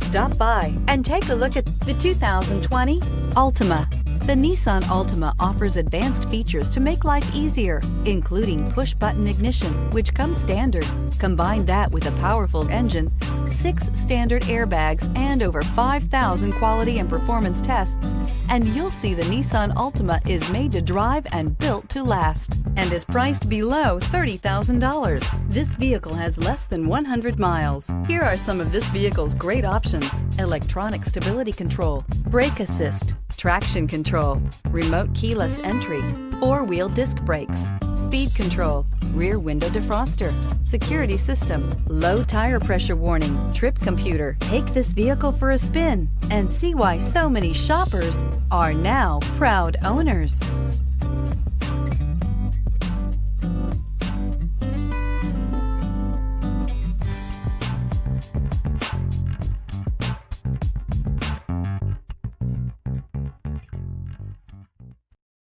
Stop by and take a look at the 2020 Altima. The Nissan Altima offers advanced features to make life easier, including push-button ignition, which comes standard. Combine that with a powerful engine, 6 standard airbags, and over 5,000 quality and performance tests, and you'll see the Nissan Altima is made to drive and built to last, and is priced below $30,000. This vehicle has less than 100 miles. Here are some of this vehicle's great options: electronic stability control, brake assist, traction control, remote keyless entry, 4-wheel disc brakes, speed control, rear window defroster, security system, low tire pressure warning, trip computer. Take this vehicle for a spin and see why so many shoppers are now proud owners.